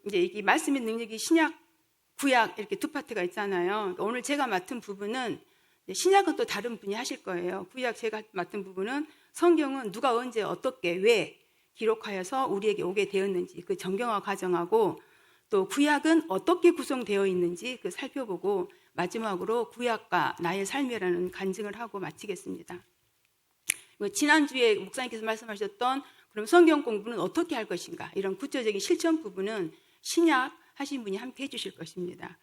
이제 이 말씀의 능력이 신약, 구약 이렇게 두 파트가 있잖아요. 오늘 제가 맡은 부분은 신약은 또 다른 분이 하실 거예요. 구약 제가 맡은 부분은 성경은 누가 언제 어떻게 왜 기록하여서 우리에게 오게 되었는지 그 정경화 과정하고 또 구약은 어떻게 구성되어 있는지 그 살펴보고 마지막으로 구약과 나의 삶이라는 간증을 하고 마치겠습니다. 지난주에 목사님께서 말씀하셨던 그럼 성경 공부는 어떻게 할 것인가 이런 구체적인 실천 부분은 신약 하신 분이 함께 해주실 것입니다.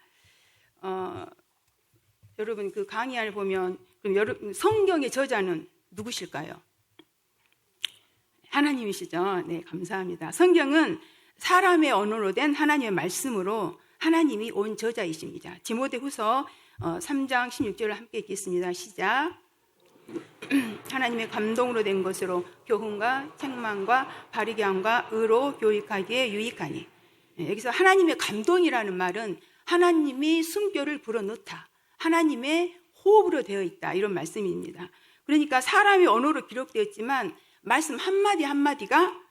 여러분 그 강의안을 보면 그럼 성경의 저자는 누구실까요? 하나님이시죠. 네, 감사합니다. 성경은 사람의 언어로 된 하나님의 말씀으로 하나님이 온 저자이십니다. 디모데후서 3장 16절을 함께 읽겠습니다. 시작. 하나님의 감동으로 된 것으로 교훈과 책망과 바르게 함과 의로 교육하기에 유익하니. 여기서 하나님의 감동이라는 말은 하나님이 숨결을 불어넣다, 하나님의 호흡으로 되어 있다 이런 말씀입니다. 그러니까 사람의 언어로 기록되었지만 말씀 한마디 한마디가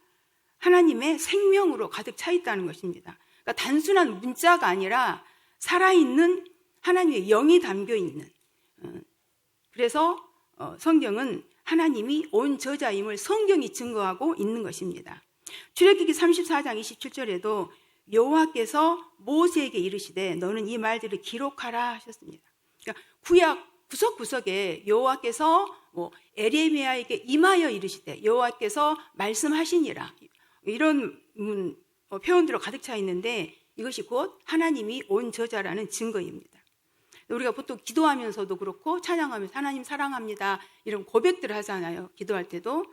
하나님의 생명으로 가득 차 있다는 것입니다. 그러니까 단순한 문자가 아니라 살아있는 하나님의 영이 담겨있는, 그래서 성경은 하나님이 온 저자임을 성경이 증거하고 있는 것입니다. 출애굽기 34장 27절에도 여호와께서 모세에게 이르시되 너는 이 말들을 기록하라 하셨습니다. 그러니까 구약 구석구석에 여호와께서 에레미야에게 임하여 이르시되 여호와께서 말씀하시니라 이런 표현들로 가득 차 있는데 이것이 곧 하나님이 온 저자라는 증거입니다. 우리가 보통 기도하면서도 그렇고 찬양하면서 하나님 사랑합니다 이런 고백들을 하잖아요. 기도할 때도.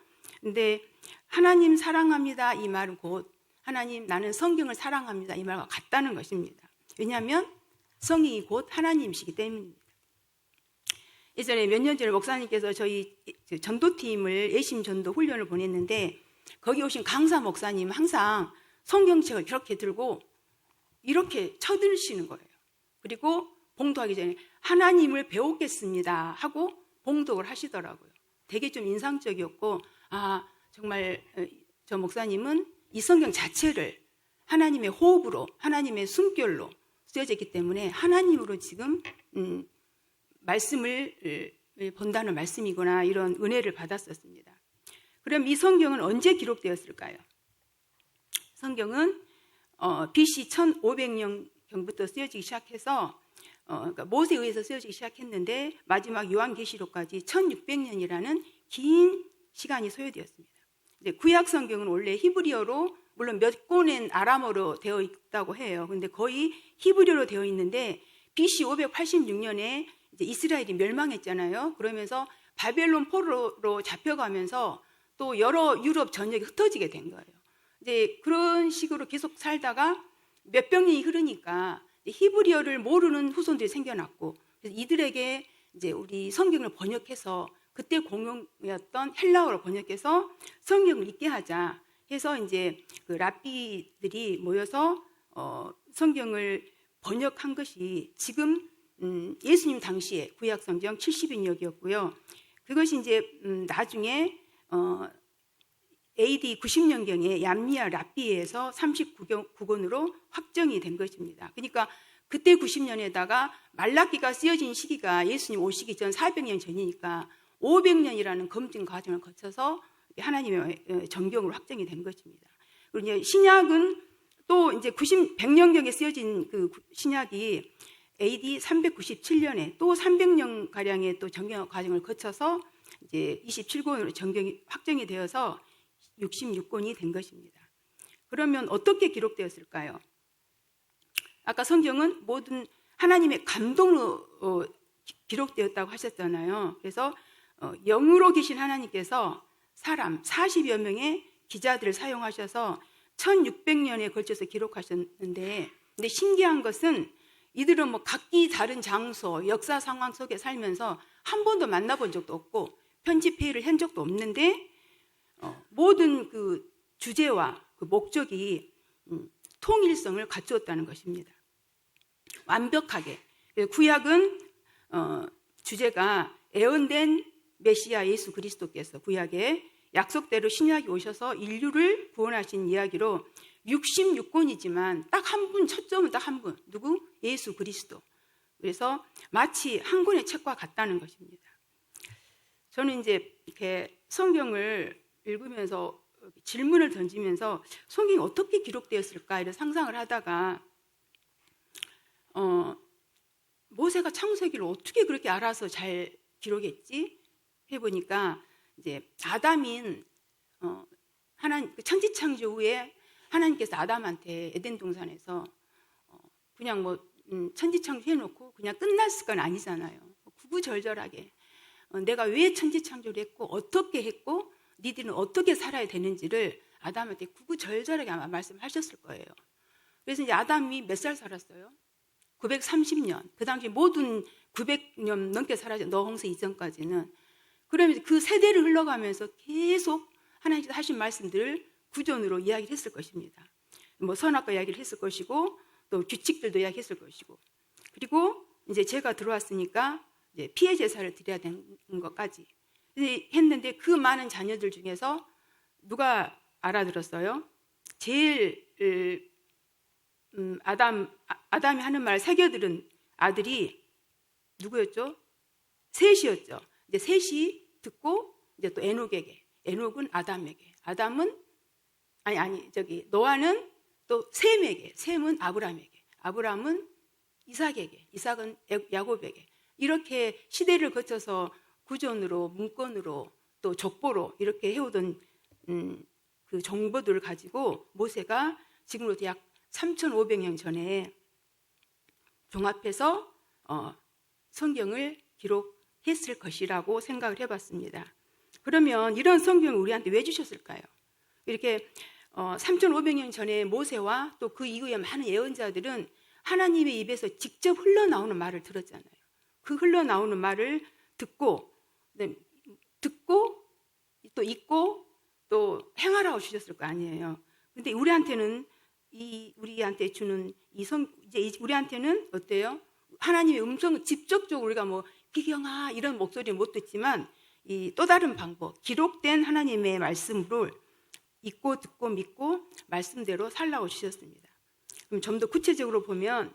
근데 하나님 사랑합니다 이 말은 곧 하나님 나는 성경을 사랑합니다 이 말과 같다는 것입니다. 왜냐하면 성경이 곧 하나님이시기 때문입니다. 예전에 몇 년 전에 목사님께서 저희 전도팀을 예심 전도 훈련을 보냈는데 거기 오신 강사 목사님 항상 성경책을 이렇게 들고 이렇게 쳐드시는 거예요. 그리고 봉독하기 전에 하나님을 배우겠습니다 하고 봉독을 하시더라고요. 되게 좀 인상적이었고 정말 저 목사님은 이 성경 자체를 하나님의 호흡으로 하나님의 숨결로 쓰여졌기 때문에 하나님으로 지금 말씀을 본다는 말씀이구나 이런 은혜를 받았었습니다. 그럼 이 성경은 언제 기록되었을까요? 성경은 BC 1500년경부터 쓰여지기 시작해서 그러니까 모세에 의해서 쓰여지기 시작했는데 마지막 요한계시록까지 1600년이라는 긴 시간이 소요되었습니다. 이제 구약 성경은 원래 히브리어로 물론 몇 권은 아람어로 되어 있다고 해요. 근데 거의 히브리어로 되어 있는데 BC 586년에 이제 이스라엘이 멸망했잖아요. 그러면서 바벨론 포로로 잡혀가면서 또 여러 유럽 전역에 흩어지게 된 거예요. 이제 그런 식으로 계속 살다가 몇백 년이 흐르니까 히브리어를 모르는 후손들이 생겨났고 그래서 이들에게 이제 우리 성경을 번역해서 그때 공용이었던 헬라어로 번역해서 성경을 읽게 하자 해서 이제 그 랍비들이 모여서 성경을 번역한 것이 지금 예수님 당시에 구약 성경 70인역이었고요. 그것이 이제 나중에 AD 90년경에 얌미아 랍비에서 39권으로 확정이 된 것입니다. 그러니까 그때 90년에다가 말라기가 쓰여진 시기가 예수님 오시기 전 400년 전이니까 500년이라는 검증 과정을 거쳐서 하나님의 정경으로 확정이 된 것입니다. 그리고 이제 신약은 또 이제 100년경에 쓰여진 그 신약이 AD 397년에 또 300년 가량의 또 정경 과정을 거쳐서 이제 27권으로 정경이 확정이 되어서 66권이 된 것입니다. 그러면 어떻게 기록되었을까요? 아까 성경은 모든 하나님의 감동으로 기록되었다고 하셨잖아요. 그래서 영으로 계신 하나님께서 사람 40여 명의 기자들을 사용하셔서 1600년에 걸쳐서 기록하셨는데 근데 신기한 것은 이들은 각기 다른 장소, 역사 상황 속에 살면서 한 번도 만나본 적도 없고 편집회의를 한 적도 없는데 모든 그 주제와 그 목적이 통일성을 갖추었다는 것입니다. 완벽하게. 구약은 주제가 애언된 메시아 예수 그리스도께서 구약에 약속대로 신약이 오셔서 인류를 구원하신 이야기로 66권이지만 딱 한 분, 초점은 딱 한 분. 누구? 예수 그리스도. 그래서 마치 한 권의 책과 같다는 것입니다. 저는 이제 이렇게 성경을 읽으면서 질문을 던지면서 성경이 어떻게 기록되었을까 이런 상상을 하다가 모세가 창세기를 어떻게 그렇게 알아서 잘 기록했지 해보니까 이제 아담인 하나님 천지창조 후에 하나님께서 아담한테 에덴 동산에서 그냥 뭐 천지창조 해놓고 그냥 끝났을 건 아니잖아요. 구구절절하게 내가 왜 천지창조를 했고 어떻게 했고 니들은 어떻게 살아야 되는지를 아담한테 구구절절하게 아마 말씀하셨을 거예요. 그래서 이제 아담이 몇 살 살았어요? 930년. 그 당시 모든 900년 넘게 살았죠. 노아 홍수 이전까지는. 그러면서 그 세대를 흘러가면서 계속 하나님께서 하신 말씀들을 구전으로 이야기를 했을 것입니다. 뭐 선악과 이야기를 했을 것이고 또 규칙들도 이야기했을 것이고 그리고 이제 제가 들어왔으니까 이제 피해 제사를 드려야 되는 것까지 했는데 그 많은 자녀들 중에서 누가 알아들었어요? 제일 아담이 하는 말 새겨들은 아들이 누구였죠? 셋이었죠. 이제 셋이 듣고 이제 또 에녹에게, 에녹은 아담에게, 아담은 노아는 또 셈에게, 셈은 아브람에게, 아브람은 이삭에게, 이삭은 야곱에게 이렇게 시대를 거쳐서 구전으로 문건으로 또 족보로 이렇게 해오던 그 정보들을 가지고 모세가 지금으로부터 약 3,500년 전에 종합해서 성경을 기록했을 것이라고 생각을 해봤습니다. 그러면 이런 성경을 우리한테 왜 주셨을까요? 이렇게 3,500년 전에 모세와 또 그 이후에 많은 예언자들은 하나님의 입에서 직접 흘러나오는 말을 들었잖아요. 그 흘러나오는 말을 듣고 또 읽고 또 행하라고 주셨을 거 아니에요. 근데 우리한테는 우리한테 주는 이제 우리한테는 어때요? 하나님의 음성을 직접적으로 우리가 뭐 기경아 이런 목소리를 못 듣지만 이 또 다른 방법, 기록된 하나님의 말씀을 읽고 듣고 믿고 말씀대로 살라고 주셨습니다. 그럼 좀 더 구체적으로 보면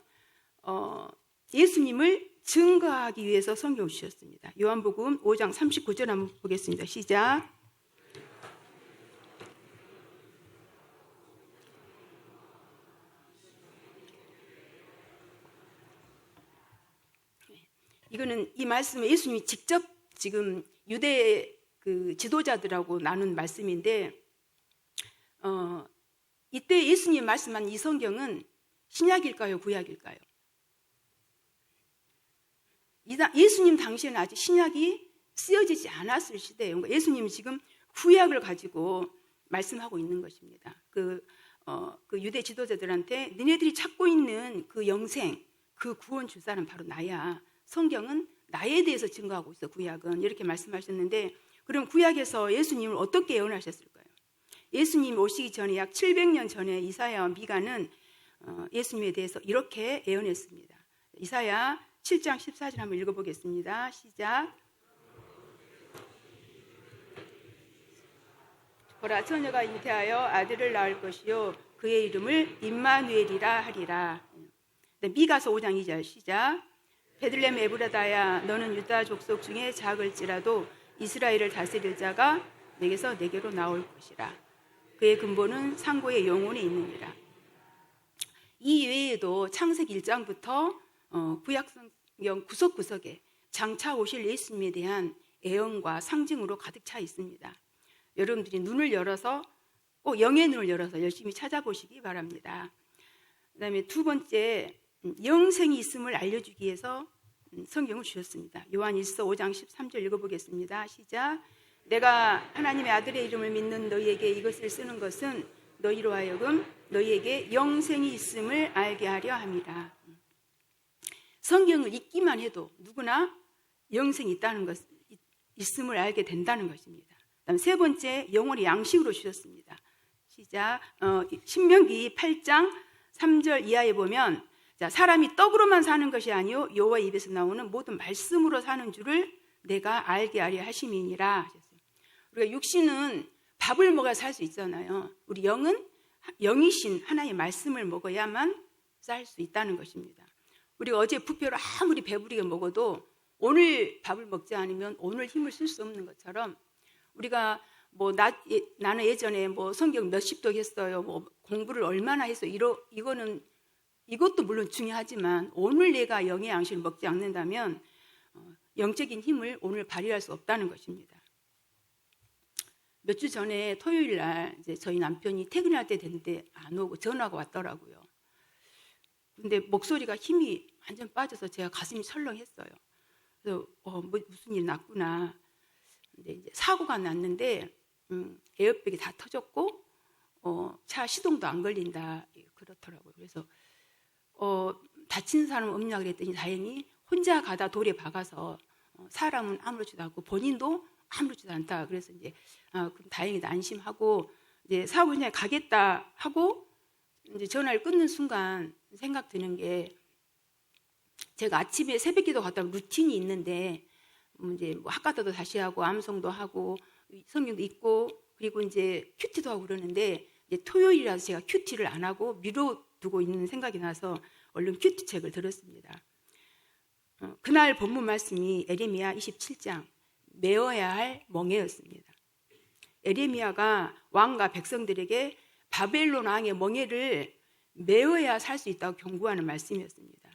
예수님을 증거하기 위해서 성경을 주셨습니다. 요한복음 5장 39절 한번 보겠습니다. 시작. 이거는 이 말씀은 예수님이 직접 지금 유대 그 지도자들하고 나눈 말씀인데 이때 예수님 말씀한 이 성경은 신약일까요? 구약일까요? 예수님 당시에는 아직 신약이 쓰여지지 않았을 시대예요. 예수님이 지금 구약을 가지고 말씀하고 있는 것입니다. 그 유대 지도자들한테 너네들이 찾고 있는 그 영생, 그 구원 줄 사람 바로 나야. 성경은 나에 대해서 증거하고 있어. 구약은 이렇게 말씀하셨는데 그럼 구약에서 예수님을 어떻게 예언하셨을까요? 예수님 오시기 전에 약 700년 전에 이사야와 미가는 예수님에 대해서 이렇게 예언했습니다. 이사야 7장 14절 한번 읽어보겠습니다. 시작. 보라, 처녀가 잉태하여 아들을 낳을 것이요 그의 이름을 임마누엘이라 하리라. 미가서 5장 2절 시작. 베들레헴 에브라다야, 너는 유다 족속 중에 작을지라도 이스라엘을 다스릴 자가 내게로 나올 것이라. 그의 근본은 상고의 영혼에 있느니라. 이 외에도 창세기 1장부터 구약성경 구석구석에 장차 오실 예수님에 대한 애언과 상징으로 가득 차 있습니다. 여러분들이 눈을 열어서 꼭 영의 눈을 열어서 열심히 찾아보시기 바랍니다. 그 다음에 두 번째, 영생이 있음을 알려주기 위해서 성경을 주셨습니다. 요한일서 5장 13절 읽어보겠습니다. 시작. 내가 하나님의 아들의 이름을 믿는 너희에게 이것을 쓰는 것은 너희로 하여금 너희에게 영생이 있음을 알게 하려 함이라. 성경을 읽기만 해도 누구나 영생이 있다는 것, 있음을 알게 된다는 것입니다. 그다음 세 번째, 영혼의 양식으로 주셨습니다. 시작. 신명기 8장 3절 이하에 보면 사람이 떡으로만 사는 것이 아니요 여호와 입에서 나오는 모든 말씀으로 사는 줄을 내가 알게 하려 하심이니라 하셨어요. 우리가 육신은 밥을 먹어야 살 수 있잖아요. 우리 영은 영이신 하나님의 말씀을 먹어야만 살 수 있다는 것입니다. 우리가 어제 부표를 아무리 배부르게 먹어도 오늘 밥을 먹지 않으면 오늘 힘을 쓸 수 없는 것처럼, 우리가 나는 예전에 성경 몇십 도 했어요, 공부를 얼마나 했어, 이것도 물론 중요하지만 오늘 내가 영의 양식을 먹지 않는다면 영적인 힘을 오늘 발휘할 수 없다는 것입니다. 몇 주 전에 토요일 날 이제 저희 남편이 퇴근할 때 됐는데 안 오고 전화가 왔더라고요. 근데 목소리가 힘이 완전 빠져서 제가 가슴이 철렁했어요. 그래서 무슨 일 났구나. 근데 이제 사고가 났는데 에어백이 다 터졌고 차 시동도 안 걸린다 그렇더라고요. 그래서 다친 사람 없냐 그랬더니 다행히 혼자 가다 돌에 박아서 사람은 아무렇지도 않고 본인도 아무렇지도 않다. 그래서 이제 그럼 다행이다 안심하고 이제 사고 현장에 가겠다 하고 이제 전화를 끊는 순간 생각 드는 게, 제가 아침에 새벽기도 갔다 오면 루틴이 있는데 이제 학가도도 다시 하고 암송도 하고 성경도 읽고 그리고 이제 큐티도 하고 그러는데, 이제 토요일이라서 제가 큐티를 안 하고 미뤄두고 있는 생각이 나서 얼른 큐티 책을 들었습니다. 그날 본문 말씀이 에레미야 27장 메어야 할 멍에였습니다. 에레미야가 왕과 백성들에게 바벨론 왕의 멍에를 메어야 살 수 있다고 경고하는 말씀이었습니다.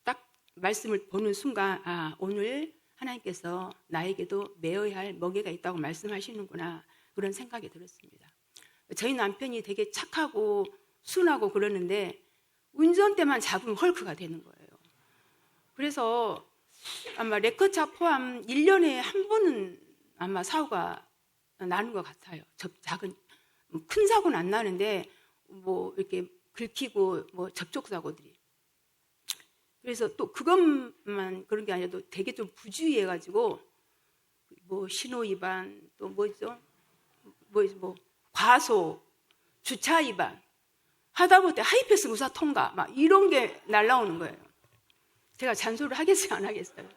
딱 말씀을 보는 순간 오늘 하나님께서 나에게도 메어야 할 멍에가 있다고 말씀하시는구나, 그런 생각이 들었습니다. 저희 남편이 되게 착하고 순하고 그러는데 운전대만 잡으면 헐크가 되는 거예요. 그래서 아마 레커차 포함 1년에 한 번은 아마 사고가 나는 것 같아요. 작은 큰 사고는 안 나는데 이렇게 긁히고 접촉사고들이. 그래서 또 그것만 그런 게 아니라 되게 좀 부주의해가지고 신호 위반, 또 과속, 주차 위반 하다 보니 하이패스 무사 통과 이런 게 날라오는 거예요. 제가 잔소리를 하겠어요, 안 하겠어요?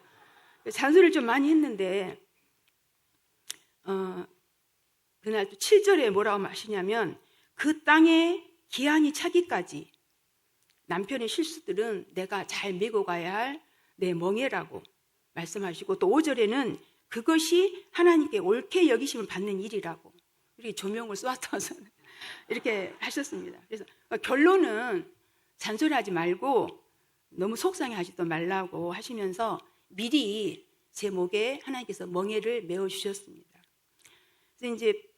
잔소리를 좀 많이 했는데 그날 또 7절에 뭐라고 하시냐면, 그 땅에 기한이 차기까지 남편의 실수들은 내가 잘 메고 가야 할 내 멍에라고 말씀하시고, 또 5절에는 그것이 하나님께 옳게 여기심을 받는 일이라고 이렇게 조명을 쏘아서 이렇게 하셨습니다. 그래서 결론은 잔소리하지 말고 너무 속상해하지도 말라고 하시면서 미리 제 목에 하나님께서 멍에를 메어주셨습니다. 그래서 이제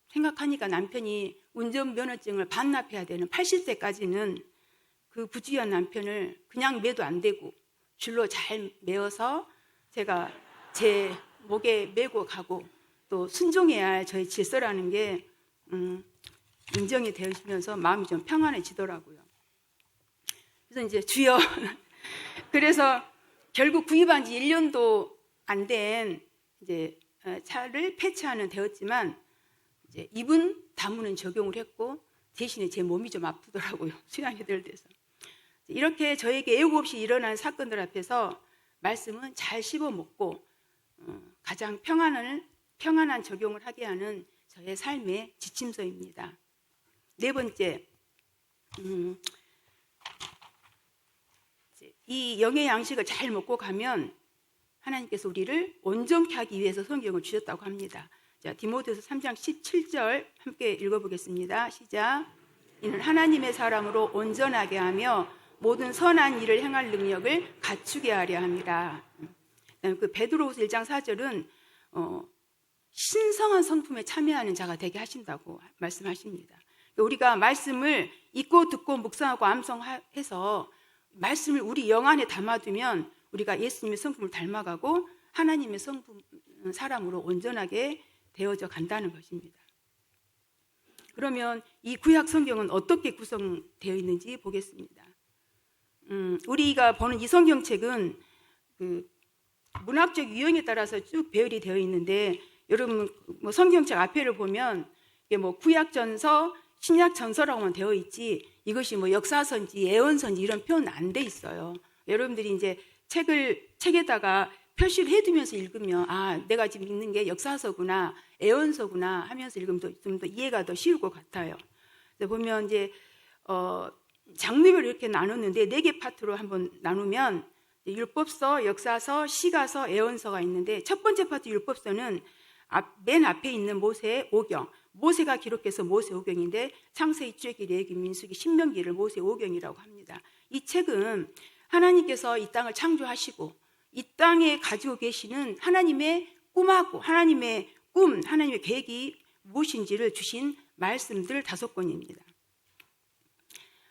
생각하니까 남편이 운전면허증을 반납해야 되는 80세까지는 그 부주의한 남편을 그냥 매도 안 되고 줄로 잘 메어서 제가 제 목에 메고 가고 또 순종해야 할 저의 질서라는 게 인정이 되시면서 마음이 좀 평안해지더라고요. 그래서 이제 주여 그래서 결국 구입한 지 1년도 안 된 이제 차를 폐차하는 되었지만 이제 입은 다무는 적용을 했고 대신에 제 몸이 좀 아프더라고요. 수양이 될 때서. 이렇게 저에게 예고 없이 일어난 사건들 앞에서 말씀은 잘 씹어먹고 가장 평안한 적용을 하게 하는 저의 삶의 지침서입니다. 네 번째, 이 영의 양식을 잘 먹고 가면 하나님께서 우리를 온전케 하기 위해서 성경을 주셨다고 합니다. 자, 디모데후서 3장 17절 함께 읽어보겠습니다. 시작. 이는 하나님의 사람으로 온전하게 하며 모든 선한 일을 행할 능력을 갖추게 하려 함이라. 그 베드로후서 1장 4절은 신성한 성품에 참여하는 자가 되게 하신다고 말씀하십니다. 우리가 말씀을 읽고 듣고 묵상하고 암송해서 말씀을 우리 영 안에 담아두면 우리가 예수님의 성품을 닮아가고 하나님의 성품 사람으로 온전하게 되어져 간다는 것입니다. 그러면 이 구약 성경은 어떻게 구성되어 있는지 보겠습니다. 우리가 보는 이 성경책은 그 문학적 유형에 따라서 쭉 배열이 되어 있는데, 여러분 성경책 앞에를 보면 이게 구약전서, 신약전서라고만 되어 있지 이것이 역사서인지 예언서인지 이런 표현 안 돼 있어요. 여러분들이 이제 책에다가 표시를 해두면서 읽으면 내가 지금 읽는 게 역사서구나, 예언서구나 하면서 읽으면 좀 더 이해가 더 쉬울 것 같아요. 보면 이제 장르별로 이렇게 나눴는데 4개 파트로 한번 나누면 율법서, 역사서, 시가서, 예언서가 있는데 첫 번째 파트 율법서는 맨 앞에 있는 모세 오경, 모세가 기록해서 모세 오경인데 창세기, 출애굽기, 레위기, 민수기, 신명기를 모세 오경이라고 합니다. 이 책은 하나님께서 이 땅을 창조하시고 이 땅에 가지고 계시는 하나님의 꿈하고 하나님의 꿈, 하나님의 계획이 무엇인지를 주신 말씀들 5권입니다.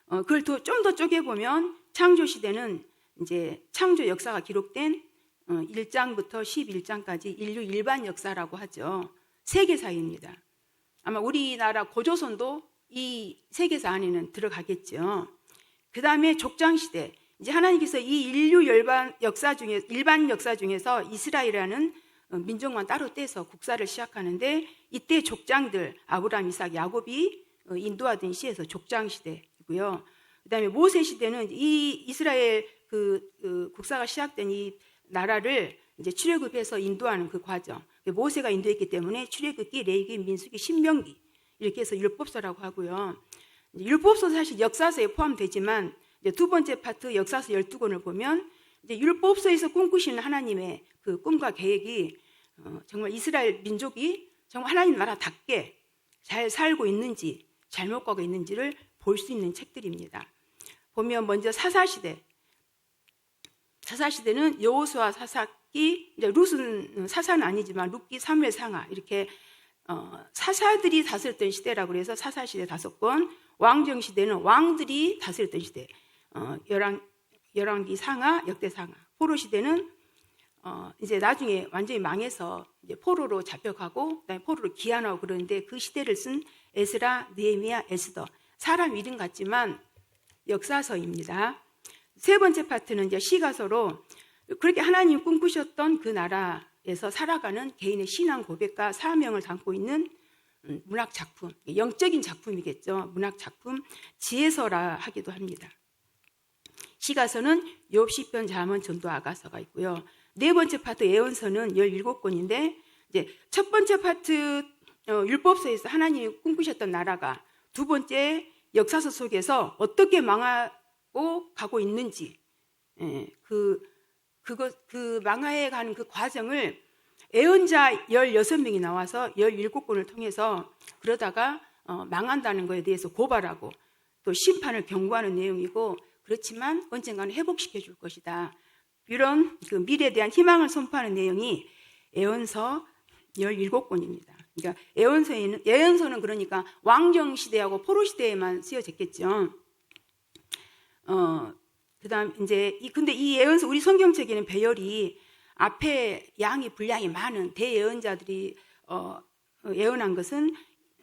그걸 좀 더 쪼개보면 창조 시대는 이제 창조 역사가 기록된 1장부터 11장까지 인류 일반 역사라고 하죠. 세계사입니다. 아마 우리나라 고조선도 이 세계사 안에는 들어가겠죠. 그 다음에 족장시대. 이제 하나님께서 이 인류 일반 역사 중에서 이스라엘이라는 민족만 따로 떼서 국사를 시작하는데 이때 족장들, 아브라함, 이삭, 야곱이 인도하던 시에서 족장시대이고요. 그 다음에 모세시대는 이 이스라엘 국사가 시작된 이 나라를 이제 출애굽해서 인도하는 그 과정. 모세가 인도했기 때문에 출애굽기, 레위기, 민수기, 신명기 이렇게 해서 율법서라고 하고요. 율법서도 사실 역사서에 포함되지만 이제 두 번째 파트 역사서 12권을 보면 이제 율법서에서 꿈꾸시는 하나님의 그 꿈과 계획이 정말 이스라엘 민족이 정말 하나님 나라답게 잘 살고 있는지 잘못 가고 있는지를 볼 수 있는 책들입니다. 보면 먼저 사사시대. 사사시대는 여호수아, 사사기, 이제 룻은 사사는 아니지만 룻기, 사무엘, 상하 이렇게 사사들이 다스렸던 시대라고 해서 사사시대 5권, 왕정시대는 왕들이 다스렸던 시대, 열왕기, 상하, 역대, 상하. 포로시대는 이제 나중에 완전히 망해서 이제 포로로 잡혀가고 그다음에 포로로 귀환하고 그러는데 그 시대를 쓴 에스라, 느헤미야, 에스더. 사람 이름 같지만 역사서입니다. 세 번째 파트는 이제 시가서로 그렇게 하나님 꿈꾸셨던 그 나라에서 살아가는 개인의 신앙 고백과 사명을 담고 있는 문학 작품, 영적인 작품이겠죠. 문학 작품, 지혜서라 하기도 합니다. 시가서는 욥, 시편, 잠언, 전도, 아가서가 있고요. 네 번째 파트 예언서는 17권인데 이제 첫 번째 파트 율법서에서 하나님이 꿈꾸셨던 나라가 두 번째 역사서 속에서 어떻게 망하고 가고 있는지 그 망하에 가는 그 과정을 예언자 16명이 나와서 17권을 통해서 그러다가 망한다는 것에 대해서 고발하고 또 심판을 경고하는 내용이고 그렇지만 언젠가는 회복시켜 줄 것이다. 이런 그 미래에 대한 희망을 선포하는 내용이 예언서 17권입니다. 그러니까 예언서는 그러니까 왕정 시대하고 포로 시대에만 쓰여졌겠죠. 그다음 이제 근데 이 예언서 우리 성경책에는 배열이 앞에 분량이 많은 대예언자들이 예언한 것은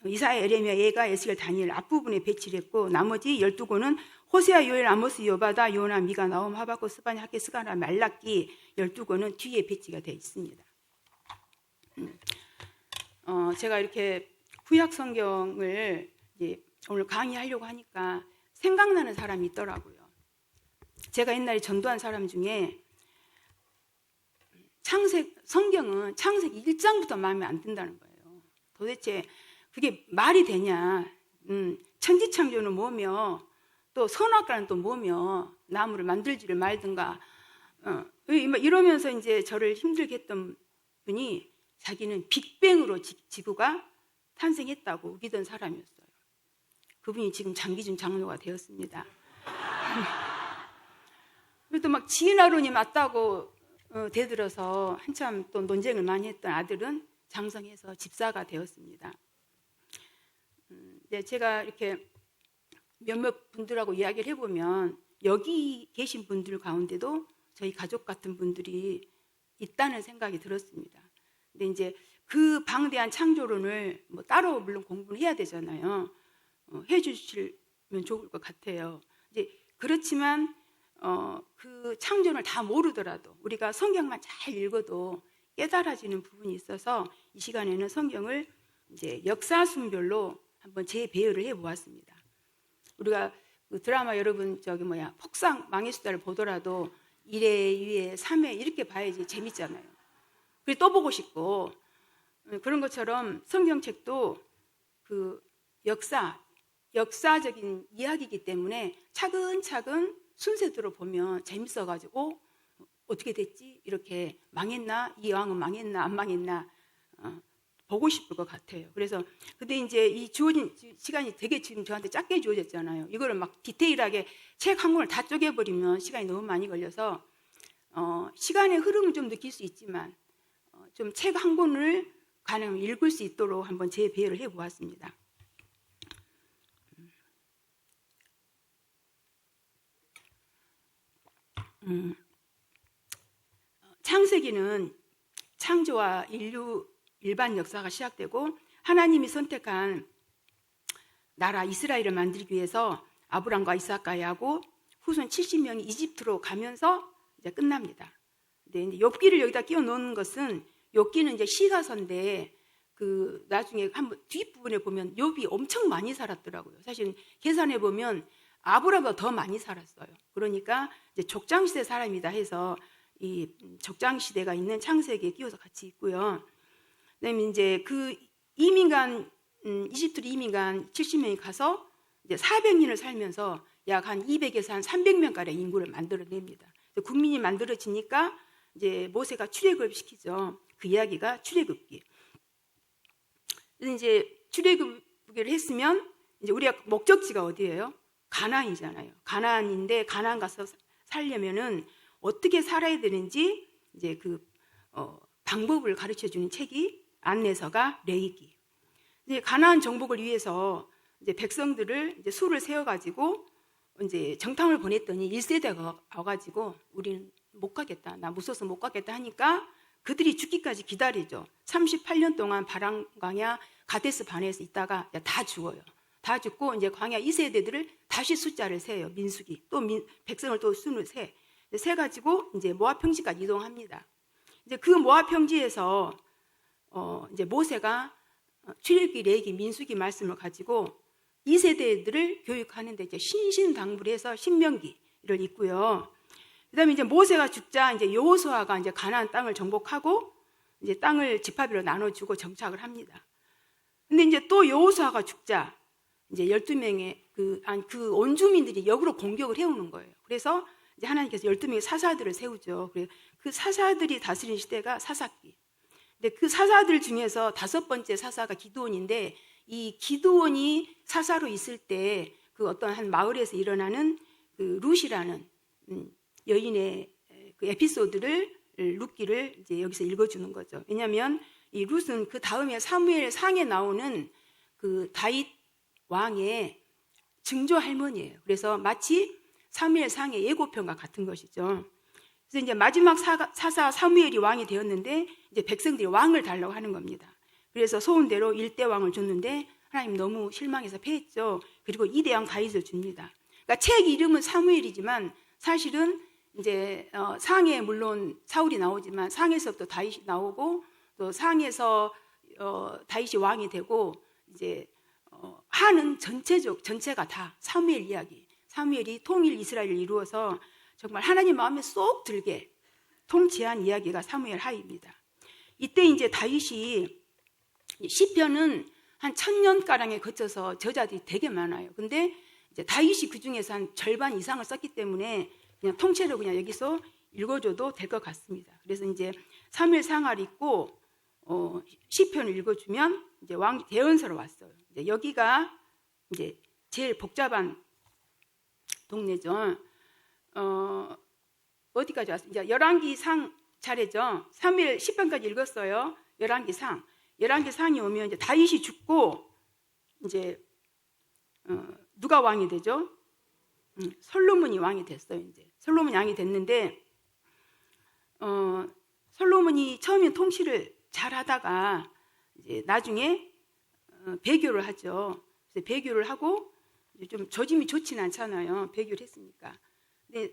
이사야, 예레미야, 예가, 에스겔, 다니엘 앞부분에 배치를 했고 나머지 12권은 호세아, 요엘, 아모스, 요바다, 요나, 미가, 나홈, 하박국, 스바냐, 학개, 스가랴, 말라기 12권은 뒤에 배치가 되어 있습니다. 제가 이렇게 구약 성경을 이제 오늘 강의하려고 하니까 생각나는 사람이 있더라고요. 제가 옛날에 전도한 사람 중에 성경은 창세기 1장부터 마음에 안 든다는 거예요. 도대체 그게 말이 되냐? 천지창조는 뭐며 또 선악과는 또 뭐며 나무를 만들지를 말든가 이러면서 이제 저를 힘들게 했던 분이 자기는 빅뱅으로 지구가 탄생했다고 믿던 사람이었어요. 그분이 지금 장기준 장로가 되었습니다. 그래도 막 지인아론이 맞다고 대들어서 한참 또 논쟁을 많이 했던 아들은 장성해서 집사가 되었습니다. 네, 제가 이렇게 몇몇 분들하고 이야기를 해보면 여기 계신 분들 가운데도 저희 가족 같은 분들이 있다는 생각이 들었습니다. 근데 이제 그 방대한 창조론을 뭐 따로 물론 공부를 해야 되잖아요. 해주시면 좋을 것 같아요. 이제 그렇지만 그 창조를 다 모르더라도 우리가 성경만 잘 읽어도 깨달아지는 부분이 있어서 이 시간에는 성경을 이제 역사순별로 한번 재배열을 해보았습니다. 우리가 그 드라마 여러분 폭삭 망의 수다를 보더라도 1회, 2회, 3회 이렇게 봐야지 재밌잖아요. 그리고 또 보고 싶고 그런 것처럼 성경책도 그 역사 역사적인 이야기이기 때문에 차근차근 순서대로 보면 재밌어가지고 어떻게 됐지? 이렇게 망했나? 이 왕은 망했나? 안 망했나? 보고 싶을 것 같아요. 그래서 근데 이제 이 주어진 시간이 되게 지금 저한테 작게 주어졌잖아요. 이거를 막 디테일하게 책 한 권을 다 쪼개버리면 시간이 너무 많이 걸려서 시간의 흐름을 좀 느낄 수 있지만 좀 책 한 권을 가능하면 읽을 수 있도록 한번 재배열을 해보았습니다. 창세기는 창조와 인류 일반 역사가 시작되고 하나님이 선택한 나라 이스라엘을 만들기 위해서 아브람과 이삭과 야곱 후손 70명이 이집트로 가면서 이제 끝납니다. 근데 이제 욥기를 여기다 끼워 놓는 것은 욥기는 이제 시가서인데 그 나중에 한번 뒷부분에 보면 욥이 엄청 많이 살았더라고요. 사실 계산해 보면 아브람보다 더 많이 살았어요. 그러니까 이제 족장시대 사람이다 해서 이 족장시대가 있는 창세기에 끼워서 같이 있고요. 그다음에 이제 그 이민간 이집트로 이민간 70명이 가서 이제 400년을 살면서 약 한 200에서 한 300명가량 인구를 만들어냅니다. 국민이 만들어지니까 이제 모세가 출애굽을 시키죠. 그 이야기가 출애굽기. 이제 출애굽기를 했으면 이제 우리가 목적지가 어디예요? 가나안이잖아요. 가나안인데 가나안 가서 살려면은 어떻게 살아야 되는지 이제 그 방법을 가르쳐 주는 책이 안내서가 레위기. 이제 가나안 정복을 위해서 이제 백성들을 이제 수를 세워 가지고 이제 정탐을 보냈더니 1세대가 와가지고 우리는 못 가겠다, 나 무서워서 못 가겠다 하니까 그들이 죽기까지 기다리죠. 38년 동안 바람 광야 가데스 바네에서 있다가 다 죽어요. 다 죽고 이제 광야 2세대들을 다시 숫자를 세요. 민수기 또 백성을 또 수를 세 가지고 이제 모압 평지까지 이동합니다. 이제 그 모압 평지에서 이제 모세가 출애굽기, 레위기, 민수기 말씀을 가지고 2세대들을 교육하는데 이제 신신당부해서 신명기를 읽고요. 그다음에 이제 모세가 죽자 이제 여호수아가 이제 가나안 땅을 정복하고 이제 땅을 지파별로 나눠주고 정착을 합니다. 근데 이제 또 여호수아가 죽자 이제 12명의 그 원주민들이 역으로 공격을 해오는 거예요. 그래서 이제 하나님께서 12명의 사사들을 세우죠. 그 사사들이 다스린 시대가 사사기. 근데 그 사사들 중에서 5번째 사사가 기드온인데 이 기드온이 사사로 있을 때 그 어떤 한 마을에서 일어나는 그 룻이라는 여인의 그 에피소드를 룻기를 이제 여기서 읽어주는 거죠. 왜냐하면 이 룻은 그 다음에 사무엘 상에 나오는 그 다윗 왕의 증조 할머니예요. 그래서 마치 사무엘 상의 예고편과 같은 것이죠. 그래서 이제 마지막 사사 사무엘이 왕이 되었는데 이제 백성들이 왕을 달라고 하는 겁니다. 그래서 소원대로 1대 왕을 줬는데 하나님 너무 실망해서 패했죠. 그리고 2대 왕 다윗을 줍니다. 그러니까 책 이름은 사무엘이지만 사실은 이제 상에 물론 사울이 나오지만 상에서부터 다윗이 나오고 또 상에서 다윗이 왕이 되고 이제 하는 전체가 다 사무엘 이야기. 사무엘이 통일 이스라엘을 이루어서 정말 하나님 마음에 쏙 들게 통치한 이야기가 사무엘 하입니다. 이때 이제 다윗이 시편은 한 1000년가량에 거쳐서 저자들이 되게 많아요. 근데 이제 다윗이 그 중에서 한 절반 이상을 썼기 때문에 그냥 통째로 그냥 여기서 읽어줘도 될 것 같습니다. 그래서 이제 사무엘 상하를 읽고 시편을 읽어주면 이제 왕 대언서로 왔어요. 이제 여기가 이제 제일 복잡한 동네죠. 어디까지 왔어요? 이제 열왕기 상 차례죠. 사무엘 시편까지 읽었어요. 열왕기 상. 열왕기 상이 오면 이제 다윗이 죽고 이제 누가 왕이 되죠? 솔로몬이 왕이 됐어요. 이제 솔로몬이 왕이 됐는데 솔로몬이 처음에 통치를 잘하다가 이제 나중에 배교를 하죠. 그래서 배교를 하고 좀 조짐이 좋지는 않잖아요. 배교를 했으니까. 근데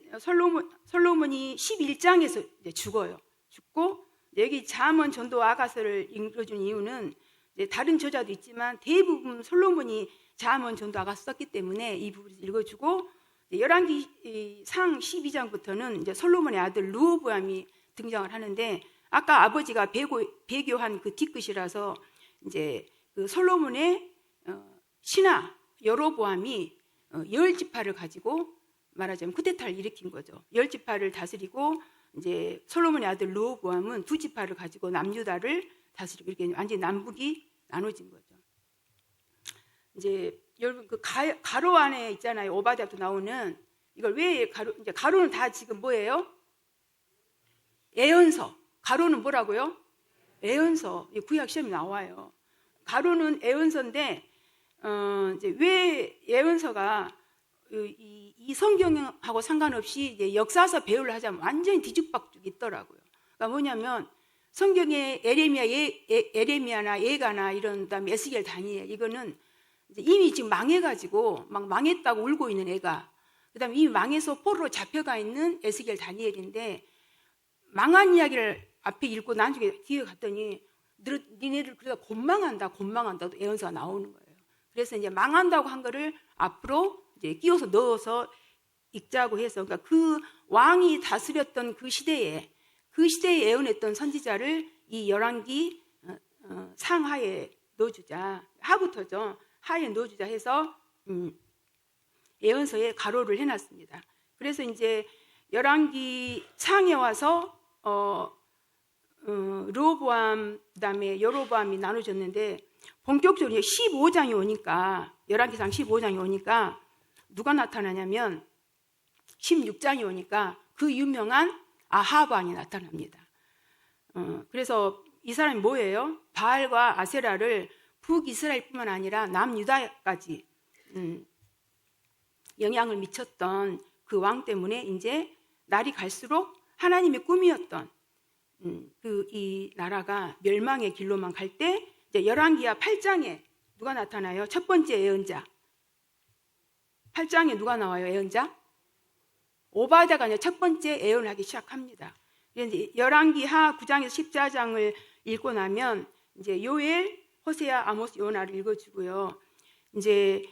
솔로몬이 11장에서 이제 죽어요. 죽고 여기 잠언 전도 아가서를 읽어준 이유는 이제 다른 저자도 있지만 대부분 솔로몬이 잠언 전도 아가서 썼기 때문에 이 부분을 읽어주고 열왕기 상 12장부터는 이제 솔로몬의 아들 르호보암이 등장을 하는데 아까 아버지가 배교한 그 뒤끝이라서 이제 그 솔로몬의 신하 여로보암이 10지파를 가지고 말하자면 쿠데타를 일으킨 거죠. 10지파를 다스리고 이제 솔로몬의 아들 르호보암은 2지파를 가지고 남유다를 다스리고 이렇게 완전히 남북이 나눠진 거죠. 이제 여러분 그 가로 안에 있잖아요. 오바댜도 나오는 이걸 왜 이제 가로는 다 지금 뭐예요? 예언서. 가로는 뭐라고요? 예언서. 구약 시험이 나와요. 가로는 예언서인데 이제 왜 예언서가 이 성경하고 상관없이 이제 역사서 배우를 하자면 완전히 뒤죽박죽 있더라고요. 그러니까 뭐냐면 성경에 에레미야나 예가나 이런 다음에 에스겔 다니엘 이거는 이제 이미 지금 망해가지고 막 망했다고 울고 있는 애가 그다음에 이미 망해서 포로로 잡혀가 있는 에스겔 다니엘인데 망한 이야기를 앞에 읽고 나중에 뒤에 갔더니 니네들 그러다 곤망한다도 예언서가 나오는 거예요. 그래서 이제 망한다고 한 거를 앞으로 이제 끼워서 넣어서 읽자고 해서 그러니까 그 왕이 다스렸던 그 시대에 예언했던 선지자를 이 열왕기 상하에 넣어주자. 하부터죠. 하에 넣어주자 해서 예언서에 가로를 해놨습니다. 그래서 이제 열왕기 상에 와서 르호보암 그다음에 여로보암이 나눠졌는데 본격적으로 15장이 오니까 열왕기상 15장이 오니까 누가 나타나냐면 16장이 오니까 그 유명한 아합 왕이 나타납니다. 그래서 이 사람이 뭐예요? 바알과 아세라를 북이스라엘뿐만 아니라 남유다까지 영향을 미쳤던 그 왕 때문에 이제 날이 갈수록 하나님의 꿈이었던 이 나라가 멸망의 길로만 갈 때 이제 열왕기하 8장에 누가 나타나요? 첫 번째 예언자. 8장에 누가 나와요? 예언자? 오바댜가 이제 첫 번째 예언을 하기 시작합니다. 이제 열왕기하 9장에서 14장을 읽고 나면 이제 요엘, 호세아, 아모스, 요나를 읽어주고요. 이제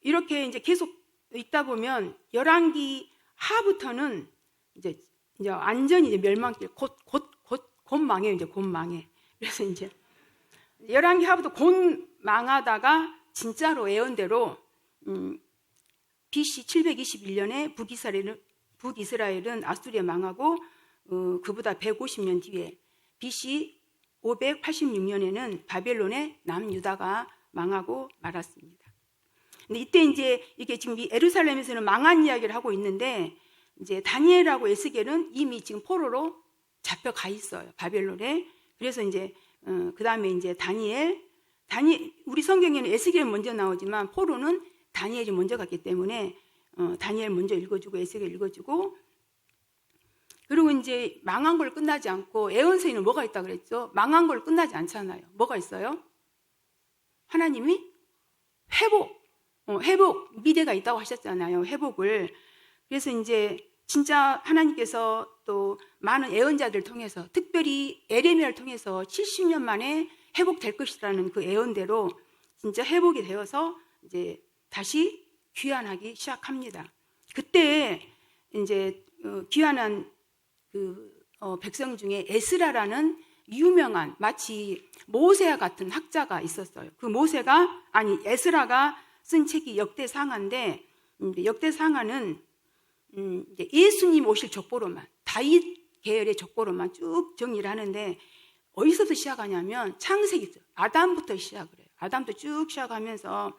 이렇게 이제 계속 읽다 보면 열왕기 하부터는 이제 완전히 이제 멸망길 곧 망해요. 이제 곧 망해. 그래서 이제 열왕기 하부터 곧 망하다가 진짜로 예언대로 BC 721년에 북이스라엘은 아수리에 망하고 그보다 150년 뒤에 BC 586년에는 바벨론의 남유다가 망하고 말았습니다. 근데 이때 이제 이게 지금 이 예루살렘에서는 망한 이야기를 하고 있는데 이제 다니엘하고 에스겔은 이미 지금 포로로 잡혀가 있어요. 바벨론에. 그래서 이제 그 다음에 이제 다니엘 우리 성경에는 에스겔 먼저 나오지만 포로는 다니엘이 먼저 갔기 때문에 다니엘 먼저 읽어주고 에스겔 읽어주고 그리고 이제 망한 걸 끝나지 않고 예언서에는 뭐가 있다 그랬죠? 망한 걸 끝나지 않잖아요. 뭐가 있어요? 하나님이 회복 미래가 있다고 하셨잖아요. 회복을. 그래서 이제 진짜 하나님께서 또 많은 예언자들을 통해서 특별히 에레미야를 통해서 70년 만에 회복될 것이라는 그 예언대로 진짜 회복이 되어서 이제 다시 귀환하기 시작합니다. 그때 이제 귀환한 백성 중에 에스라라는 유명한 마치 모세와 같은 학자가 있었어요. 그 에스라가 쓴 책이 역대상하인데 역대상하는 예수님 오실 족보로만 다윗 계열의 족보로만 쭉 정리를 하는데 어디서부터 시작하냐면 창세기죠. 아담부터 시작을 해요. 아담부터 쭉 시작하면서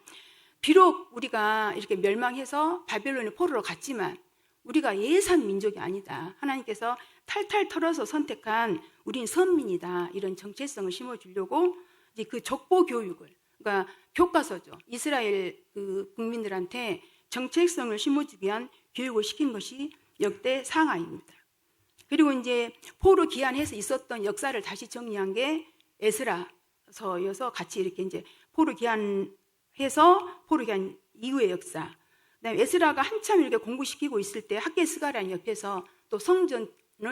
비록 우리가 이렇게 멸망해서 바벨론의 포로로 갔지만 우리가 예산 민족이 아니다. 하나님께서 탈탈 털어서 선택한 우린 선민이다. 이런 정체성을 심어주려고 이제 그 족보 교육을, 그러니까 교과서죠. 이스라엘 그 국민들한테 정체성을 심어주기 위한 교육을 시킨 것이 역대 상하입니다. 그리고 이제 포로 귀환해서 있었던 역사를 다시 정리한 게 에스라서여서 같이 이렇게 이제 포로 귀환 이후의 역사. 그다음에 에스라가 한참 이렇게 공부시키고 있을 때 학개스가라는 옆에서 또 성전을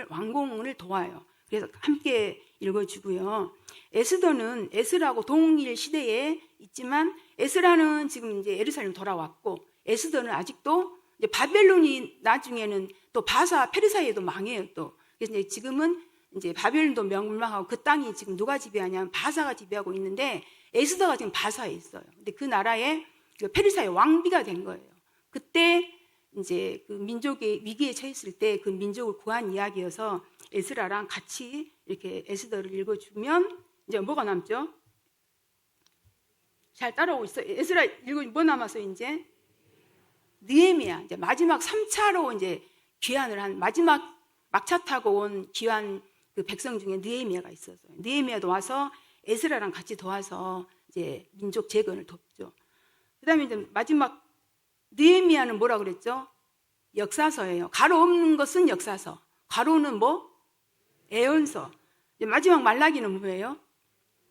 완공을 도와요. 그래서 함께 읽어주고요. 에스더는 에스라하고 동일 시대에 있지만 에스라는 지금 이제 예루살렘 돌아왔고 에스더는 아직도 이제 바벨론이 나중에는 또 페르사에도 망해요 또. 그래서 이제 지금은 이제 바벨론도 멸망하고 그 땅이 지금 누가 지배하냐면 바사가 지배하고 있는데 에스더가 지금 바사에 있어요. 근데 그 나라의 페르시아의 왕비가 된 거예요. 그때 이제 그 민족의 위기에 처했을 때 그 민족을 구한 이야기여서 에스라랑 같이 이렇게 에스더를 읽어주면 이제 뭐가 남죠? 잘 따라오고 있어요. 에스라 읽으면 뭐 남았어요, 이제? 느헤미야. 이제 마지막 3차로 이제 귀환을 한 마지막 막차 타고 온 귀환 그 백성 중에 느헤미야가 있었어요. 느헤미야도 와서 에스라랑 같이 도와서 이제 민족 재건을 돕죠. 그다음에 이제 마지막 느헤미야는 뭐라 그랬죠? 역사서예요. 가로 없는 것은 역사서. 가로는 뭐? 예언서. 이제 마지막 말라기는 뭐예요?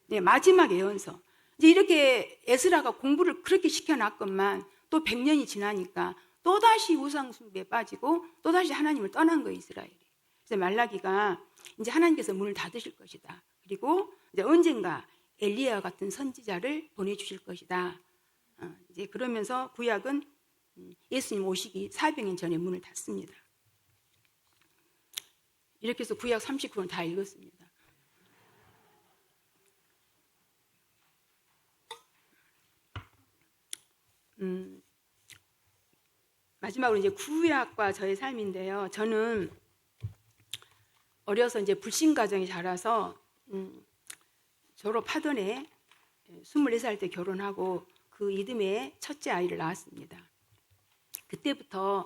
네, 마지막 예언서. 이제 이렇게 에스라가 공부를 그렇게 시켜놨건만 또 100년이 지나니까 또다시 우상숭배에 빠지고 또다시 하나님을 떠난 거예요, 이스라엘이. 그래서 말라기가 이제 하나님께서 문을 닫으실 것이다. 그리고 이제 언젠가 엘리야와 같은 선지자를 보내주실 것이다. 이제 그러면서 구약은 예수님 오시기 400년 전에 문을 닫습니다. 이렇게 해서 구약 39권 다 읽었습니다. 마지막으로 이제 구약과 저의 삶인데요. 저는 어려서 이제 불신 가정에 자라서 졸업하던 해 24살 때 결혼하고 그 이듬해 첫째 아이를 낳았습니다. 그때부터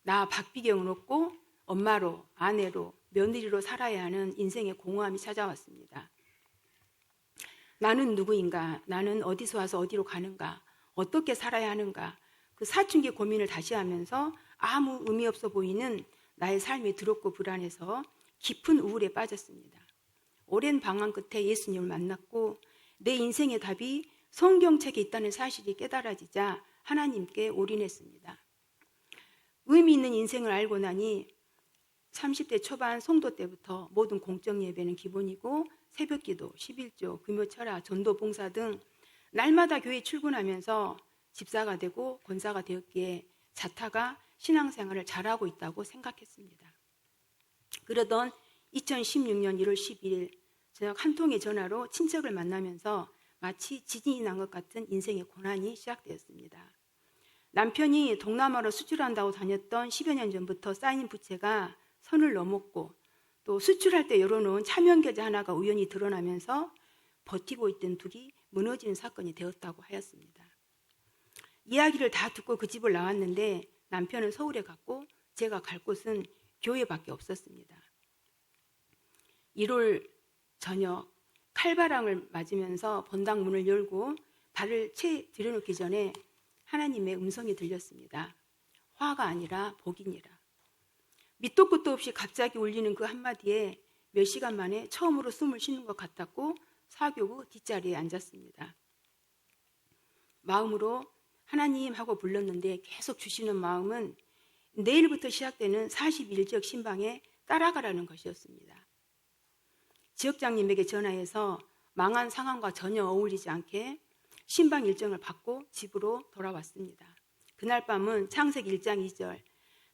나 박비경은 없고 엄마로, 아내로, 며느리로 살아야 하는 인생의 공허함이 찾아왔습니다. 나는 누구인가? 나는 어디서 와서 어디로 가는가? 어떻게 살아야 하는가? 그 사춘기 고민을 다시 하면서 아무 의미 없어 보이는 나의 삶이 두렵고 불안해서 깊은 우울에 빠졌습니다. 오랜 방황 끝에 예수님을 만났고 내 인생의 답이 성경책에 있다는 사실이 깨달아지자 하나님께 올인했습니다. 의미 있는 인생을 알고 나니 30대 초반 성도 때부터 모든 공적 예배는 기본이고 새벽기도, 11조, 금요철야, 전도봉사 등 날마다 교회 출근하면서 집사가 되고 권사가 되었기에 자타가 신앙생활을 잘하고 있다고 생각했습니다. 그러던 2016년 1월 11일 저녁 한 통의 전화로 친척을 만나면서 마치 지진이 난 것 같은 인생의 고난이 시작되었습니다. 남편이 동남아로 수출한다고 다녔던 10여 년 전부터 쌓인 부채가 선을 넘었고 또 수출할 때 열어놓은 차명계좌 하나가 우연히 드러나면서 버티고 있던 둑이 무너지는 사건이 되었다고 하였습니다. 이야기를 다 듣고 그 집을 나왔는데 남편은 서울에 갔고 제가 갈 곳은 교회밖에 없었습니다. 1월 저녁 칼바람을 맞으면서 본당 문을 열고 발을 채 들여놓기 전에 하나님의 음성이 들렸습니다. 화가 아니라 복이니라. 밑도 끝도 없이 갑자기 울리는 그 한마디에 몇 시간 만에 처음으로 숨을 쉬는 것 같았고 사교구 뒷자리에 앉았습니다. 마음으로 하나님 하고 불렀는데 계속 주시는 마음은 내일부터 시작되는 40일적 신방에 따라가라는 것이었습니다. 지역장님에게 전화해서 망한 상황과 전혀 어울리지 않게 신방 일정을 받고 집으로 돌아왔습니다. 그날 밤은 창세기 1장 2절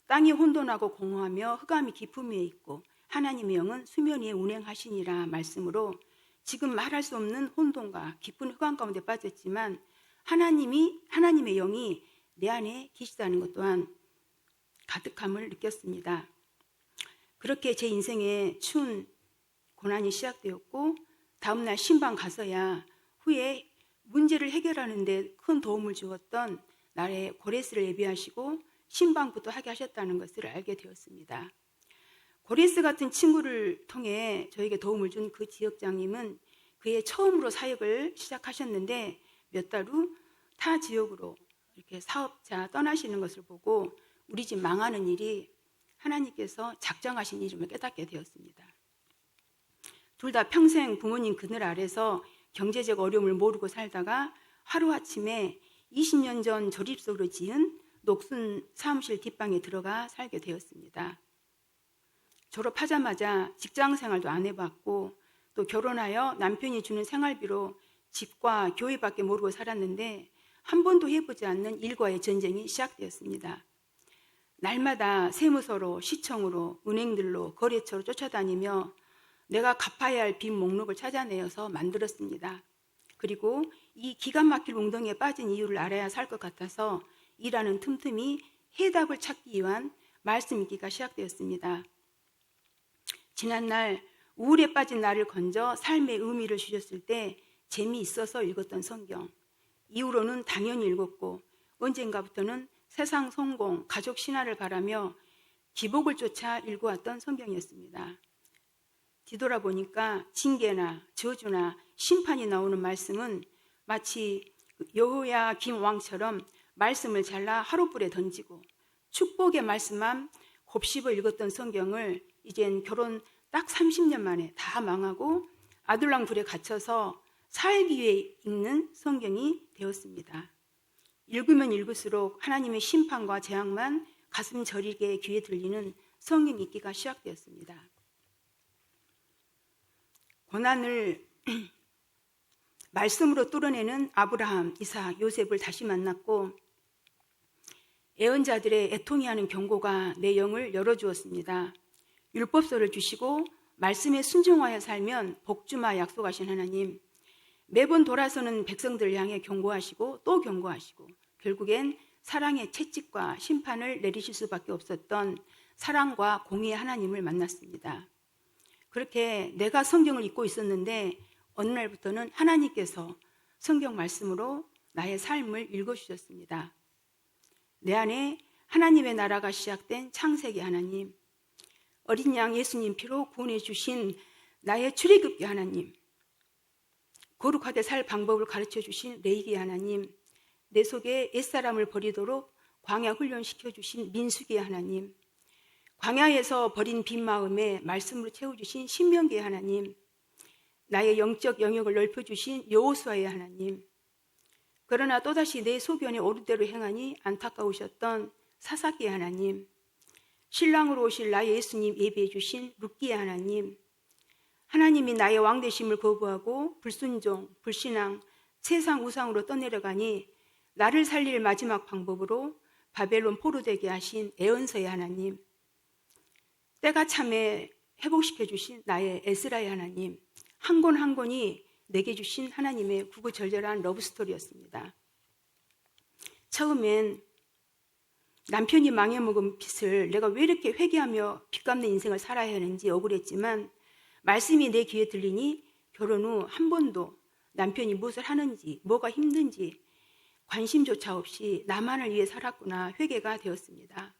땅이 혼돈하고 공허하며 흑암이 깊음 위에 있고 하나님의 영은 수면 위에 운행하시니라 말씀으로 지금 말할 수 없는 혼돈과 깊은 흑암 가운데 빠졌지만 하나님의 영이 내 안에 계시다는 것 또한 가득함을 느꼈습니다. 그렇게 제 인생에 추운 고난이 시작되었고 다음날 신방 가서야 후에 문제를 해결하는 데 큰 도움을 주었던 나의 고레스를 예비하시고 신방부터 하게 하셨다는 것을 알게 되었습니다. 고레스 같은 친구를 통해 저에게 도움을 준 그 지역장님은 그의 처음으로 사역을 시작하셨는데 몇 달 후 타 지역으로 이렇게 사업자 떠나시는 것을 보고 우리 집 망하는 일이 하나님께서 작정하신 일임을 깨닫게 되었습니다. 둘 다 평생 부모님 그늘 아래서 경제적 어려움을 모르고 살다가 하루아침에 20년 전 조립석으로 지은 녹슨 사무실 뒷방에 들어가 살게 되었습니다. 졸업하자마자 직장 생활도 안 해봤고 또 결혼하여 남편이 주는 생활비로 집과 교회밖에 모르고 살았는데 한 번도 해보지 않는 일과의 전쟁이 시작되었습니다. 날마다 세무서로, 시청으로, 은행들로, 거래처로 쫓아다니며 내가 갚아야 할 빚 목록을 찾아내어서 만들었습니다. 그리고 이 기가 막힐 웅덩이에 빠진 이유를 알아야 살 것 같아서 일하는 틈틈이 해답을 찾기 위한 말씀 읽기가 시작되었습니다. 지난날 우울에 빠진 나를 건져 삶의 의미를 주셨을 때 재미있어서 읽었던 성경, 이후로는 당연히 읽었고 언젠가부터는 세상 성공, 가족 신화를 바라며 기복을 쫓아 읽어왔던 성경이었습니다. 뒤돌아보니까 징계나 저주나 심판이 나오는 말씀은 마치 여호야김 왕처럼 말씀을 잘라 하룻불에 던지고 축복의 말씀만 곱씹어 읽었던 성경을 이젠 결혼 딱 30년 만에 다 망하고 아들랑 불에 갇혀서 살기 위해 읽는 성경이 되었습니다. 읽으면 읽을수록 하나님의 심판과 재앙만 가슴 저리게 귀에 들리는 성경 읽기가 시작되었습니다. 고난을 말씀으로 뚫어내는 아브라함, 이삭, 요셉을 다시 만났고 애언자들의 애통해하는 경고가 내 영을 열어주었습니다. 율법서를 주시고 말씀에 순종하여 살면 복주마 약속하신 하나님, 매번 돌아서는 백성들을 향해 경고하시고 또 경고하시고 결국엔 사랑의 채찍과 심판을 내리실 수밖에 없었던 사랑과 공의의 하나님을 만났습니다. 그렇게 내가 성경을 읽고 있었는데 어느 날부터는 하나님께서 성경 말씀으로 나의 삶을 읽어주셨습니다. 내 안에 하나님의 나라가 시작된 창세기 하나님, 어린 양 예수님 피로 구원해 주신 나의 출애굽기 하나님, 거룩하게 살 방법을 가르쳐 주신 레위기 하나님, 내 속에 옛사람을 버리도록 광야 훈련시켜 주신 민수기 하나님, 광야에서 버린 빈 마음에 말씀으로 채워주신 신명기의 하나님, 나의 영적 영역을 넓혀주신 여호수아의 하나님, 그러나 또다시 내 소견에 오른 대로 행하니 안타까우셨던 사사기의 하나님, 신랑으로 오실 나의 예수님 예비해 주신 룻기의 하나님, 하나님이 나의 왕되심을 거부하고 불순종, 불신앙, 세상 우상으로 떠내려가니 나를 살릴 마지막 방법으로 바벨론 포로되게 하신 애언서의 하나님, 때가 참에 회복시켜 주신 나의 에스라의 하나님, 한 권 한 권이 내게 주신 하나님의 구구절절한 러브스토리였습니다. 처음엔 남편이 망해먹은 빚을 내가 왜 이렇게 회개하며 빚 갚는 인생을 살아야 하는지 억울했지만 말씀이 내 귀에 들리니 결혼 후 한 번도 남편이 무엇을 하는지 뭐가 힘든지 관심조차 없이 나만을 위해 살았구나 회개가 되었습니다.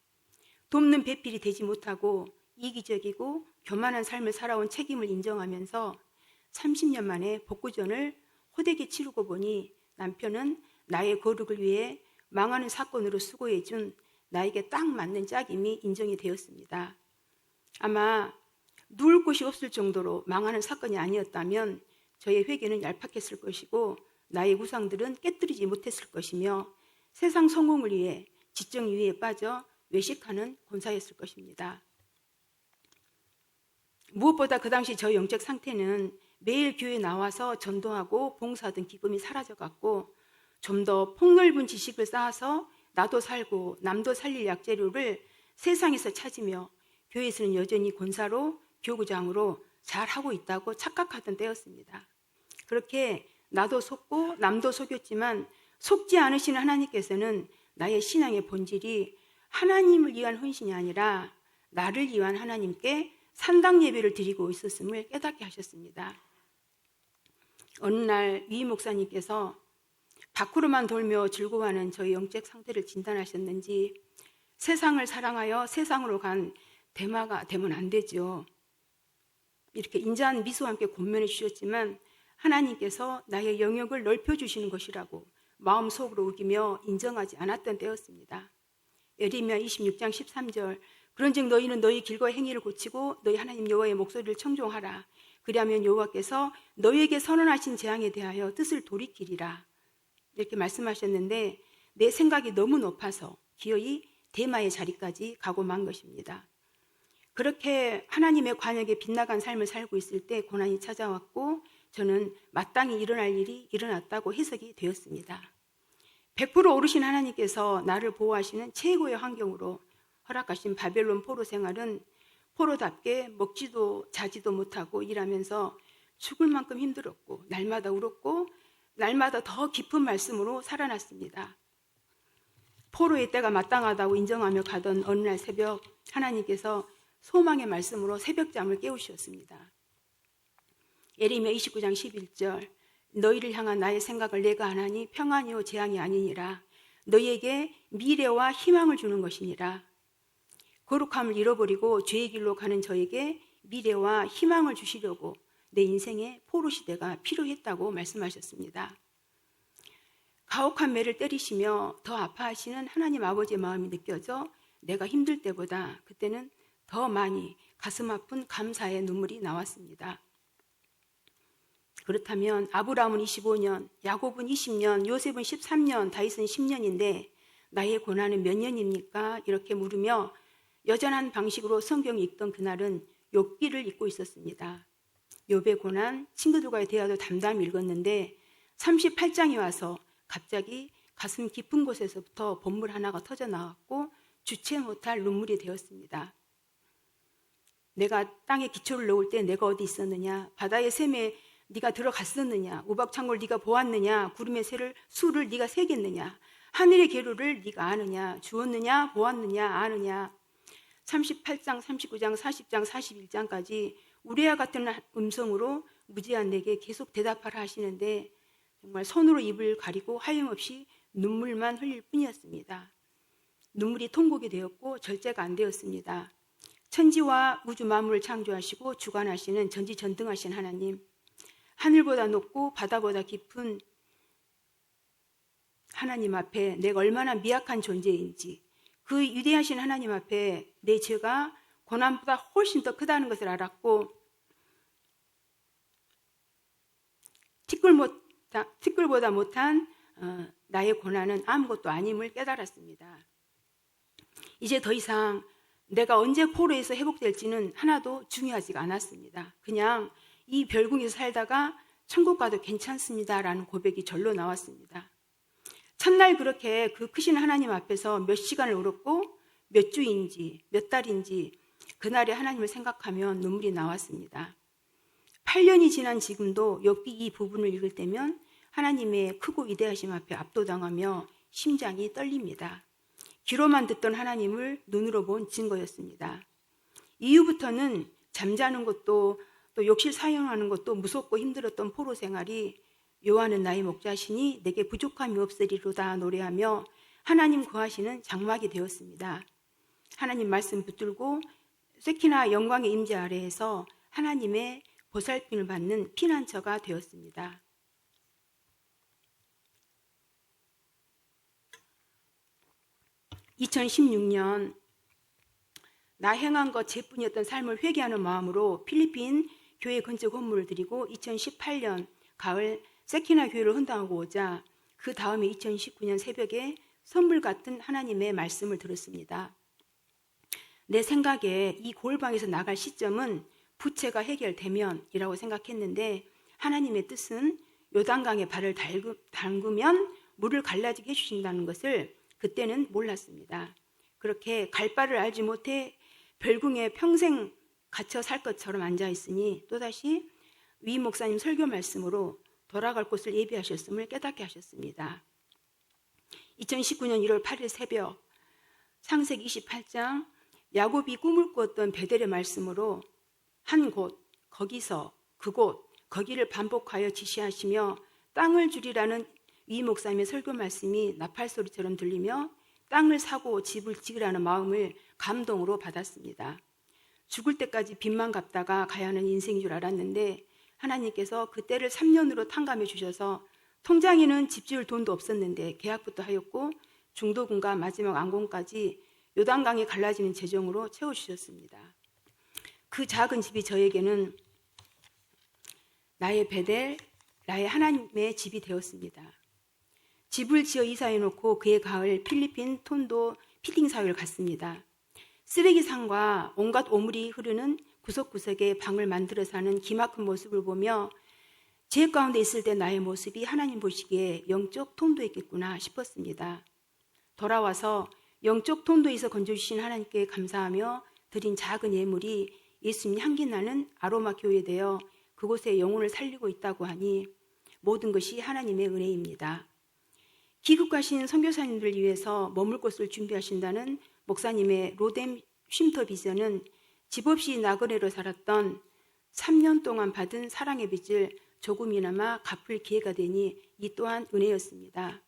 돕는 배필이 되지 못하고 이기적이고 교만한 삶을 살아온 책임을 인정하면서 30년 만에 복구전을 호되게 치르고 보니 남편은 나의 거룩을 위해 망하는 사건으로 수고해준 나에게 딱 맞는 짝임이 인정이 되었습니다. 아마 누울 곳이 없을 정도로 망하는 사건이 아니었다면 저의 회개는 얄팍했을 것이고 나의 우상들은 깨뜨리지 못했을 것이며 세상 성공을 위해 지적 유의에 빠져 외식하는 권사였을 것입니다. 무엇보다 그 당시 저의 영적 상태는 매일 교회에 나와서 전도하고 봉사하던 기쁨이 사라져갔고 좀 더 폭넓은 지식을 쌓아서 나도 살고 남도 살릴 약재료를 세상에서 찾으며 교회에서는 여전히 권사로 교구장으로 잘하고 있다고 착각하던 때였습니다. 그렇게 나도 속고 남도 속였지만 속지 않으시는 하나님께서는 나의 신앙의 본질이 하나님을 위한 헌신이 아니라 나를 위한 하나님께 산당 예배를 드리고 있었음을 깨닫게 하셨습니다. 어느 날 위 목사님께서 밖으로만 돌며 즐거워하는 저의 영적 상태를 진단하셨는지 세상을 사랑하여 세상으로 간 대마가 되면 안 되죠. 이렇게 인자한 미소와 함께 권면해 주셨지만 하나님께서 나의 영역을 넓혀주시는 것이라고 마음속으로 우기며 인정하지 않았던 때였습니다. 예레미야 26장 13절, 그런즉 너희는 너희 길과 행위를 고치고 너희 하나님 여호와의 목소리를 청종하라. 그리하면 여호와께서 너희에게 선언하신 재앙에 대하여 뜻을 돌이키리라. 이렇게 말씀하셨는데 내 생각이 너무 높아서 기어이 대마의 자리까지 가고 만 것입니다. 그렇게 하나님의 관역에 빗나간 삶을 살고 있을 때 고난이 찾아왔고 저는 마땅히 일어날 일이 일어났다고 해석이 되었습니다. 100% 오르신 하나님께서 나를 보호하시는 최고의 환경으로 허락하신 바벨론 포로 생활은 포로답게 먹지도 자지도 못하고 일하면서 죽을 만큼 힘들었고 날마다 울었고 날마다 더 깊은 말씀으로 살아났습니다. 포로의 때가 마땅하다고 인정하며 가던 어느 날 새벽, 하나님께서 소망의 말씀으로 새벽잠을 깨우셨습니다. 예레미야 29장 11절, 너희를 향한 나의 생각을 내가 하나니 평안이요 재앙이 아니니라. 너희에게 미래와 희망을 주는 것이니라. 거룩함을 잃어버리고 죄의 길로 가는 저에게 미래와 희망을 주시려고 내 인생에 포로 시대가 필요했다고 말씀하셨습니다. 가혹한 매를 때리시며 더 아파하시는 하나님 아버지의 마음이 느껴져 내가 힘들 때보다 그때는 더 많이 가슴 아픈 감사의 눈물이 나왔습니다. 그렇다면 아브라함은 25년, 야곱은 20년, 요셉은 13년, 다윗은 10년인데 나의 고난은 몇 년입니까? 이렇게 물으며 여전한 방식으로 성경을 읽던 그날은 욥기를 읽고 있었습니다. 욥의 고난, 친구들과의 대화도 담담히 읽었는데 38장이 와서 갑자기 가슴 깊은 곳에서부터 본물 하나가 터져 나왔고 주체 못할 눈물이 되었습니다. 내가 땅에 기초를 놓을 때 내가 어디 있었느냐? 바다의 샘에 네가 들어갔었느냐? 우박창고를 네가 보았느냐? 구름의 수를 네가 세겠느냐? 하늘의 계류를 네가 아느냐? 주었느냐? 보았느냐? 아느냐? 38장, 39장, 40장, 41장까지 우레와 같은 음성으로 무지한 내게 계속 대답하라 하시는데 정말 손으로 입을 가리고 하염없이 눈물만 흘릴 뿐이었습니다. 눈물이 통곡이 되었고 절제가 안 되었습니다. 천지와 우주 만물을 창조하시고 주관하시는 전지전능하신 하나님, 하늘보다 높고 바다보다 깊은 하나님 앞에 내가 얼마나 미약한 존재인지, 그 위대하신 하나님 앞에 내 죄가 고난보다 훨씬 더 크다는 것을 알았고 티끌보다 못한 나의 고난은 아무것도 아님을 깨달았습니다. 이제 더 이상 내가 언제 포로에서 회복될지는 하나도 중요하지가 않았습니다. 그냥 이 별궁에서 살다가 천국 가도 괜찮습니다라는 고백이 절로 나왔습니다. 첫날 그렇게 그 크신 하나님 앞에서 몇 시간을 울었고 몇 주인지 몇 달인지 그날의 하나님을 생각하면 눈물이 나왔습니다. 8년이 지난 지금도 욥기 이 부분을 읽을 때면 하나님의 크고 위대하심 앞에 압도당하며 심장이 떨립니다. 귀로만 듣던 하나님을 눈으로 본 증거였습니다. 이후부터는 잠자는 것도 또 욕실 사용하는 것도 무섭고 힘들었던 포로 생활이 여호와는 나의 목자시니 내게 부족함이 없으리로다 노래하며 하나님 구하시는 장막이 되었습니다. 하나님 말씀 붙들고 쇠키나 영광의 임재 아래에서 하나님의 보살핌을 받는 피난처가 되었습니다. (2016년) 나 행한 것 제뿐이었던 삶을 회개하는 마음으로 필리핀 교회 근처 건물을 드리고 2018년 가을 세키나 교회를 헌당하고 오자 그 다음에 2019년 새벽에 선물 같은 하나님의 말씀을 들었습니다. 내 생각에 이 골방에서 나갈 시점은 부채가 해결되면이라고 생각했는데 하나님의 뜻은 요단강에 발을 담그면 물을 갈라지게 해주신다는 것을 그때는 몰랐습니다. 그렇게 갈 바를 알지 못해 별궁에 평생 갇혀 살 것처럼 앉아있으니 또다시 위 목사님 설교 말씀으로 돌아갈 곳을 예비하셨음을 깨닫게 하셨습니다. 2019년 1월 8일 새벽 창세기 28장 야곱이 꿈을 꾸었던 베델의 말씀으로 한 곳, 거기서, 그곳, 거기를 반복하여 지시하시며 땅을 주리라는 위 목사님의 설교 말씀이 나팔소리처럼 들리며 땅을 사고 집을 지으라는 마음을 감동으로 받았습니다. 죽을 때까지 빚만 갚다가 가야 하는 인생인 줄 알았는데 하나님께서 그 때를 3년으로 탕감해 주셔서 통장에는 집 지을 돈도 없었는데 계약부터 하였고 중도금과 마지막 안공까지 요단강에 갈라지는 재정으로 채워주셨습니다. 그 작은 집이 저에게는 나의 베델, 나의 하나님의 집이 되었습니다. 집을 지어 이사해놓고 그해 가을 필리핀 톤도 피팅 사회를 갔습니다. 쓰레기상과 온갖 오물이 흐르는 구석구석에 방을 만들어 사는 기막힌 모습을 보며 제 가운데 있을 때 나의 모습이 하나님 보시기에 영적 통도했겠구나 싶었습니다. 돌아와서 영적 통도에서 건져주신 하나님께 감사하며 드린 작은 예물이 예수님 향기 나는 아로마 교회에 되어 그곳에 영혼을 살리고 있다고 하니 모든 것이 하나님의 은혜입니다. 귀국 가신 선교사님들 위해서 머물 곳을 준비하신다는 목사님의 로뎀 쉼터 비전은 집 없이 나그네로 살았던 3년 동안 받은 사랑의 빚을 조금이나마 갚을 기회가 되니 이 또한 은혜였습니다.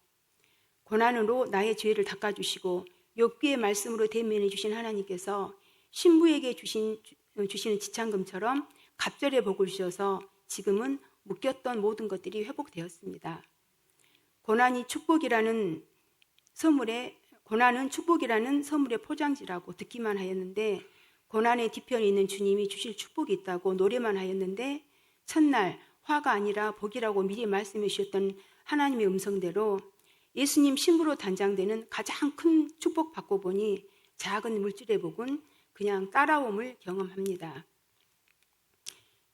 고난으로 나의 죄를 닦아주시고 욥기의 말씀으로 대면해 주신 하나님께서 신부에게 주시는 지창금처럼 갑절의 복을 주셔서 지금은 묶였던 모든 것들이 회복되었습니다. 고난은 축복이라는 선물의 포장지라고 듣기만 하였는데, 고난의 뒤편에 있는 주님이 주실 축복이 있다고 노래만 하였는데, 첫날 화가 아니라 복이라고 미리 말씀해 주셨던 하나님의 음성대로 예수님 신부로 단장되는 가장 큰 축복 받고 보니 작은 물질의 복은 그냥 따라옴을 경험합니다.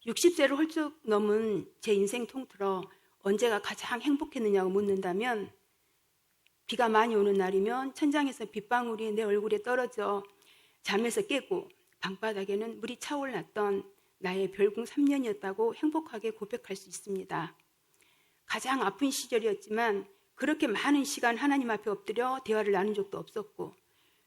60세를 훌쩍 넘은 제 인생 통틀어 언제가 가장 행복했느냐고 묻는다면, 비가 많이 오는 날이면 천장에서 빗방울이 내 얼굴에 떨어져 잠에서 깨고 방바닥에는 물이 차올랐던 나의 별궁 3년이었다고 행복하게 고백할 수 있습니다. 가장 아픈 시절이었지만 그렇게 많은 시간 하나님 앞에 엎드려 대화를 나눈 적도 없었고,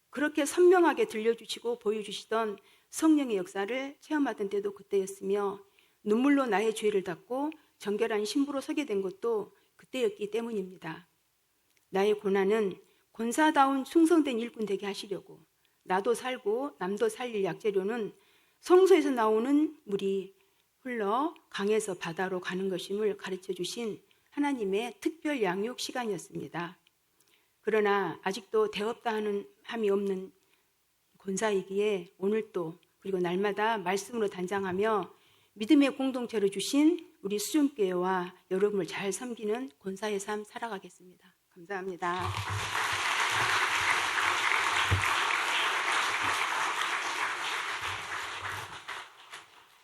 그렇게 선명하게 들려주시고 보여주시던 성령의 역사를 체험하던 때도 그때였으며, 눈물로 나의 죄를 닦고 정결한 신부로 서게 된 것도 그때였기 때문입니다. 나의 고난은 권사다운 충성된 일꾼 되게 하시려고, 나도 살고 남도 살릴 약재료는 성소에서 나오는 물이 흘러 강에서 바다로 가는 것임을 가르쳐 주신 하나님의 특별 양육 시간이었습니다. 그러나 아직도 대업다 하는 함이 없는 권사이기에 오늘 또 그리고 날마다 말씀으로 단장하며 믿음의 공동체를 주신 우리 수준교회와 여러분을 잘 섬기는 권사의 삶 살아가겠습니다. 감사합니다.